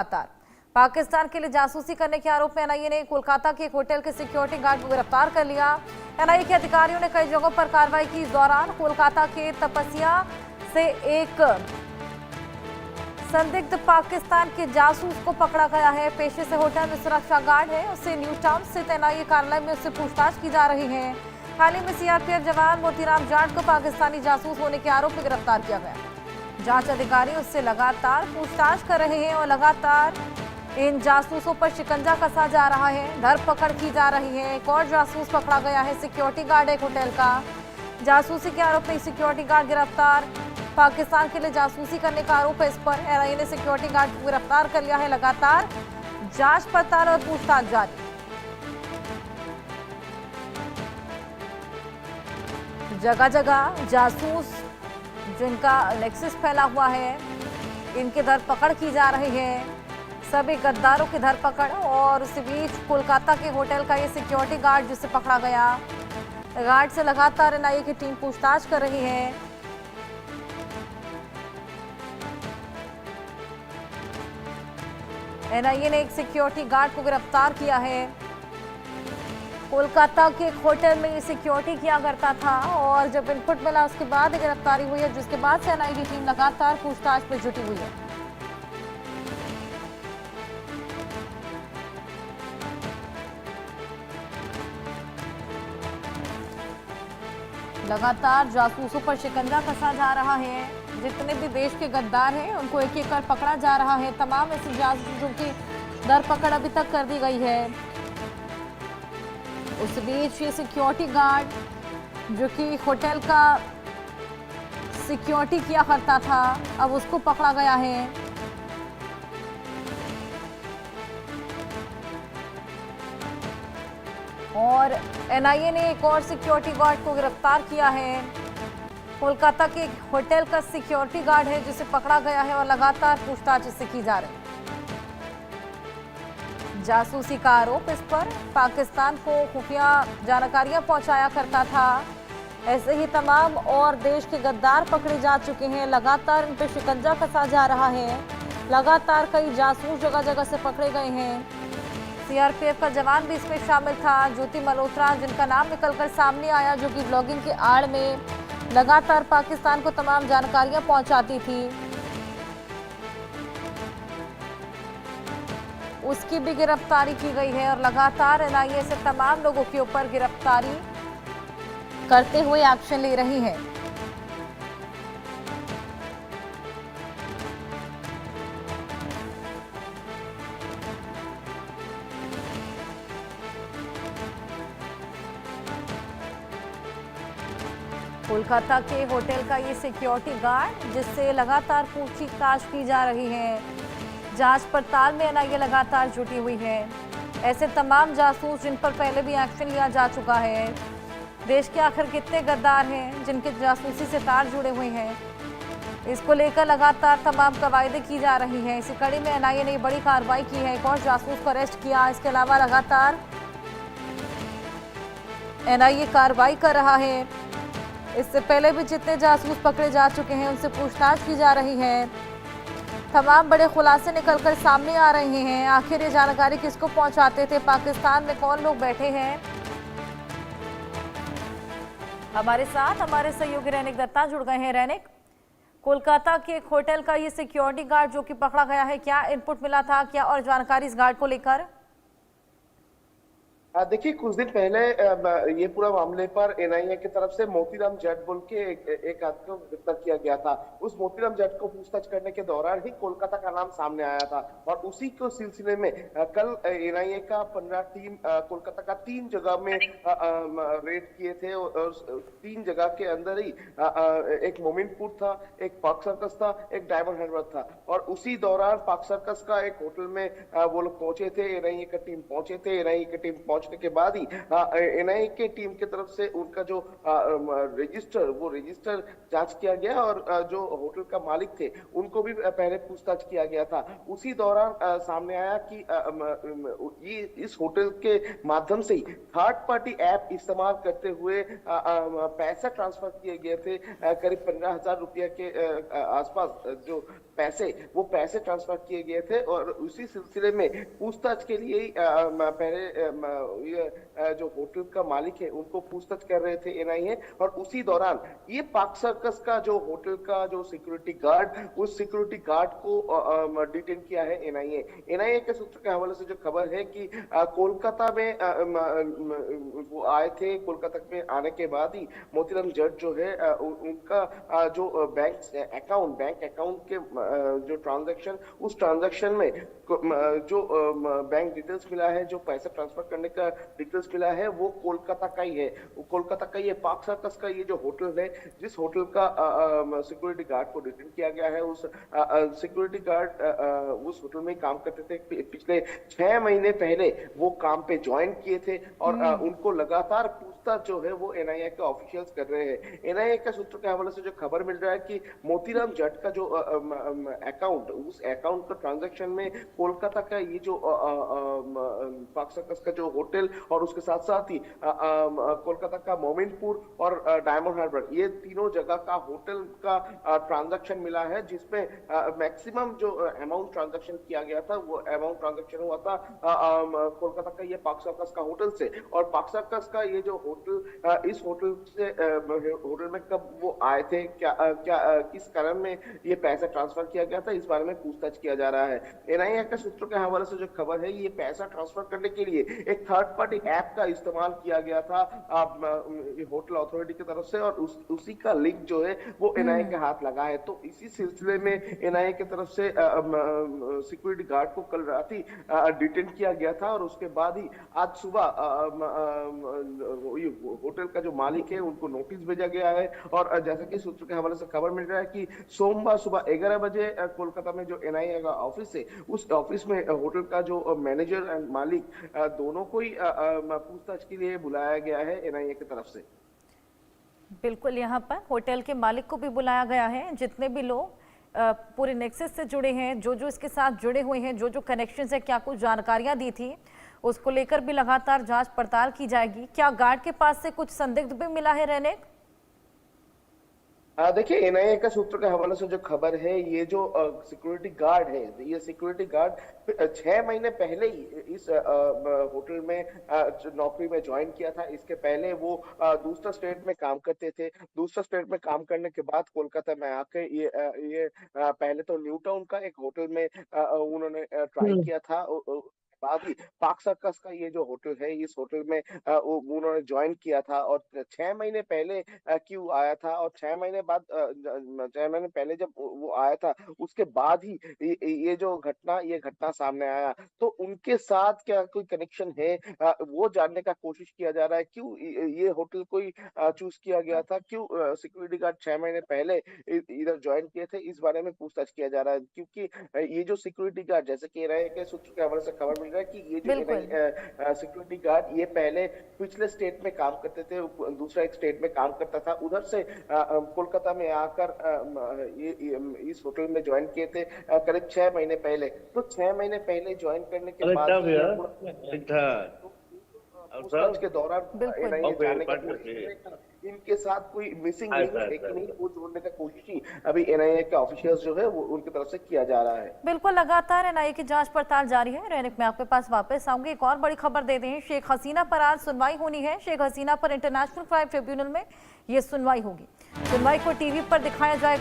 लगातार पाकिस्तान के लिए जासूसी करने के आरोप में एनआईए ने कोलकाता के एक होटल के सिक्योरिटी गार्ड को गिरफ्तार कर लिया। एनआईए के अधिकारियों ने कई जगहों पर कार्रवाई की। इस दौरान कोलकाता के तपस्या से एक संदिग्ध पाकिस्तान के जासूस को पकड़ा गया है। पेशे से होटल में सुरक्षा गार्ड है। उससे न्यू टाउन स्थित एनआईए कार्यालय में उससे पूछताछ की जा रही है। हाल ही में सीआरपीएफ जवान मोतीराम जाट को पाकिस्तानी जासूस होने के आरोप में गिरफ्तार किया गया। जांच अधिकारी उससे लगातार पूछताछ कर रहे हैं और लगातार इन जासूसों पर शिकंजा कसा जा रहा है, धरपकड़ की जा रही है। एक और जासूस पकड़ा गया है, सिक्योरिटी गार्ड एक होटल का। जासूसी के आरोप में सिक्योरिटी गार्ड गिरफ्तार। पाकिस्तान के लिए जासूसी करने का आरोप है इस पर। एनआईए ने सिक्योरिटी गार्ड को गिरफ्तार कर लिया है। लगातार जांच पड़ताल और पूछताछ जारी। जगह जगह जासूस जिनका नेक्सस फैला हुआ है, इनकी धरपकड़ की जा रही है। सभी गद्दारों की धरपकड़। और इस बीच कोलकाता के होटल का ये सिक्योरिटी गार्ड जिसे पकड़ा गया, गार्ड से लगातार एनआईए की टीम पूछताछ कर रही है। एनआईए ने एक सिक्योरिटी गार्ड को गिरफ्तार किया है। कोलकाता के एक होटल में ये सिक्योरिटी किया करता था और जब इनपुट मिला उसके बाद गिरफ्तारी हुई है, जिसके बाद से एनआईए की टीम लगातार पूछताछ में जुटी हुई है। लगातार जासूसों पर शिकंजा कसा जा रहा है। जितने भी देश के गद्दार हैं उनको एक एक कर पकड़ा जा रहा है। तमाम ऐसे जासूसों की धरपकड़ अभी तक कर दी गई है। उस बीच ये सिक्योरिटी गार्ड जो कि होटल का सिक्योरिटी किया करता था, अब उसको पकड़ा गया है। और एनआईए ने एक और सिक्योरिटी गार्ड को गिरफ्तार किया है। कोलकाता के एक होटल का सिक्योरिटी गार्ड है जिसे पकड़ा गया है और लगातार पूछताछ इससे की जा रही है। जासूसी का आरोप इस पर। पाकिस्तान को खुफिया जानकारियां पहुंचाया करता था। ऐसे ही तमाम और देश के गद्दार पकड़े जा चुके हैं। लगातार इन पर शिकंजा कसा जा रहा है। लगातार कई जासूस जगह जगह से पकड़े गए हैं। सीआरपीएफ का जवान भी इसमें शामिल था, ज्योति मल्होत्रा, जिनका नाम निकलकर सामने आया, जो कि ब्लॉगिंग के आड़ में लगातार पाकिस्तान को तमाम जानकारियां पहुंचाती थी। उसकी भी गिरफ्तारी की गई है और लगातार एनआईए से तमाम लोगों के ऊपर गिरफ्तारी करते हुए एक्शन ले रही है। कोलकाता के होटल का ये सिक्योरिटी गार्ड जिससे लगातार पूछताछ की जा रही है। जांच पड़ताल में एनआईए लगातार जुटी हुई है। ऐसे तमाम जासूस जिन पर पहले भी एक्शन लिया जा चुका है। देश के आखिर कितने गद्दार हैं जिनके जासूसी से तार जुड़े हुए हैं, इसको लेकर लगातार तमाम कवायदें की जा रही हैं। इसी कड़ी में एनआईए ने बड़ी कार्रवाई की है। एक और जासूस को अरेस्ट किया। इसके अलावा लगातार एनआईए कार्रवाई कर रहा है। इससे पहले भी जितने जासूस पकड़े जा चुके हैं उनसे पूछताछ की जा रही है। तमाम बड़े खुलासे निकलकर सामने आ रहे हैं। आखिर ये जानकारी किसको पहुंचाते थे, पाकिस्तान में कौन लोग बैठे हैं। हमारे साथ हमारे सहयोगी रैनिक दत्ता जुड़ गए हैं। रैनिक, कोलकाता के एक होटल का ये सिक्योरिटी गार्ड जो कि पकड़ा गया है, क्या इनपुट मिला था, क्या और जानकारी इस गार्ड को लेकर? देखिए, कुछ दिन पहले ये पूरा मामले पर एनआईए की तरफ से मोतीराम जाट बोल के एक आदमी को गिरफ्तार किया गया था। उस मोतीराम जाट को पूछताछ करने के दौरान ही कोलकाता का नाम सामने आया था और उसी के सिलसिले में कल एनआईए का 15 टीम कोलकाता का 3 जगह में रेड किए थे और 3 जगह के अंदर ही एक मोमिनपुर था, एक पार्क सर्कस था, एक डायमंड हार्बर था। और उसी दौरान पार्क सर्कस का एक होटल में वो लोग पहुंचे थे। एनआईए की टीम पहुंचे थे। एनआईए की टीम पहुंचने के बाद ही एनआईए की टीम की तरफ से उनका जो रजिस्टर जांच किया गया और जो होटल का मालिक थे उनको भी पहले पूछताछ किया गया था। उसी दौरान सामने आया कि ये इस होटल के माध्यम से ही थर्ड पार्टी ऐप इस्तेमाल करते हुए पैसा ट्रांसफर किए गए थे। करीब 15,000 रुपया के आसपास जो वो पैसे ट्रांसफर किए गए थे और उसी सिलसिले में पूछताछ के लिए पहले ये जो होटल का मालिक है उनको पूछताछ कर रहे थे एनआईए। और उसी दौरान ये पार्क सर्कस का जो होटल का जो सिक्योरिटी गार्ड, उस सिक्योरिटी गार्ड को डिटेन किया है एनआईए के सूत्र के हवाले से जो खबर है कि कोलकाता में वो आए थे। कोलकाता में आने के बाद ही मोतीराम जट जो है उनका जो बैंक अकाउंट के जो ट्रांजैक्शन, उस ट्रांजैक्शन में जो बैंक डिटेल्स मिला है, जो पैसा ट्रांसफर करने का डिटेल्स मिला है, वो कोलकाता का ही है। वो कोलकाता का ये पार्क सर्कस का ये जो होटल है, जिस होटल का सिक्योरिटी गार्ड को डिटेन किया गया है, उस सिक्योरिटी गार्ड उस होटल में काम करते थे। पिछले 6 महीने पहले वो काम पे ज्वाइन किए थे और उनको लगातार पूछताछ जो है वो एनआईए के ऑफिशियल्स कर रहे हैं। एनआईए के सूत्र के हवाले से जो खबर मिल रहा है कि मोतीराम जट का जो अकाउंट, उस अकाउंट का ट्रांजैक्शन में कोलकाता का ये जो पार्क सर्कस का जो होटल और उसके साथ साथ ही कोलकाता का मोमिनपुर और डायमंड हार्बर, ये तीनों जगह का होटल का ट्रांजैक्शन मिला है, जिसमें मैक्सिमम जो अमाउंट ट्रांजैक्शन किया गया था वो अमाउंट ट्रांजैक्शन हुआ था कोलकाता का ये पार्क सर्कस का होटल से। और पार्क सर्कस का ये जो होटल, इस होटल से होटल में कब वो आए थे, किस कारण में ये पैसा ट्रांसफर किया गया था, इस बारे में पूछताछ किया जा रहा है। एनआईए के सूत्रों के हवाले से जो खबर है, ये पैसा ट्रांसफर करने के लिए एक थर्ड पार्टी ऐप का इस्तेमाल किया गया था होटल अथॉरिटी की तरफ से और उसी का लिंक जो है वो एनआईए के हाथ लगा है। तो इसी सिलसिले में एनआईए की तरफ से सिक्योरिटी गार्ड को कल रात ही डिटेन किया गया था और उसके बाद ही आज सुबह होटल का जो मालिक है उनको नोटिस भेजा गया है। और जैसा कि सूत्र के हवाले से खबर मिल रहा है कि सोमवार सुबह 11 बजे कोलकाता में जो एनआईए का ऑफिस है, उस ऑफिस में होटल का जो मैनेजर एंड मालिक दोनों को ही पूछताछ के लिए बुलाया गया है एनआईए की तरफ से। बिल्कुल, यहाँ पर होटल के मालिक को भी बुलाया गया है। जितने भी लोग पूरे नेक्सस से जुड़े हैं, जो इसके साथ जुड़े हुए हैं, जो कनेक्शन है, क्या कुछ जानकारियां दी थी, उसको लेकर भी लगातार जांच पड़ताल की जाएगी। क्या गार्ड के पास से कुछ संदिग्ध भी मिला है रहने? देखिए, एनआईए का सूत्र के हवाले से जो खबर है, ये जो सिक्योरिटी गार्ड है, ये सिक्योरिटी गार्ड 6 महीने पहले ही इस होटल में नौकरी में ज्वाइन किया था। इसके पहले वो दूसरा स्टेट में काम करते थे। दूसरा स्टेट में काम करने के बाद कोलकाता में आके ये पहले तो न्यू टाउन का एक होटल में उन्होंने ट्राई किया था। बाद ही पार्क सर्कस का ये जो होटल है, इस होटल में उन्होंने ज्वाइन किया था और 6 महीने पहले क्यों आया था और 6 महीने बाद 6 महीने पहले जब वो आया था उसके बाद ही ये जो घटना सामने आया। तो उनके साथ क्या कोई कनेक्शन है, वो जानने का कोशिश किया जा रहा है। क्यों ये होटल कोई चूज किया गया था, क्यों सिक्योरिटी गार्ड 6 महीने पहले इधर ज्वाइन किए थे, इस बारे में पूछताछ किया जा रहा है। क्योंकि ये जो सिक्योरिटी गार्ड, जैसे कि एनआईए के सूत्र के हवाले से खबर है कि ये जो सिक्योरिटी गार्ड ये पहले पिछले स्टेट में काम करते थे, दूसरा एक स्टेट में काम करता था, उधर से कोलकाता में आकर ये इस होटल में ज्वाइन किए थे करीब 6 महीने पहले। तो 6 महीने पहले ज्वाइन करने के बाद पूछताछ के दौरान एनआईए जानने का कोशिश इनके साथ कोई मिसिंग लिंक है कि नहीं, वो जोड़ने का कोशिश ही अभी एनआईए के ऑफिशियल्स जो है वो उनकी तरफ से किया जा रहा है। बिल्कुल, लगातार एनआईए की जांच पड़ताल जारी है। रैनिक, मैं आपके पास वापस आऊंगी। एक और बड़ी खबर दे दें, शेख हसीना पर आज सुनवाई होनी है। शेख हसीना पर इंटरनेशनल क्राइम ट्रिब्यूनल में ये सुनवाई होगी। सुनवाई को टीवी पर दिखाया जाएगा।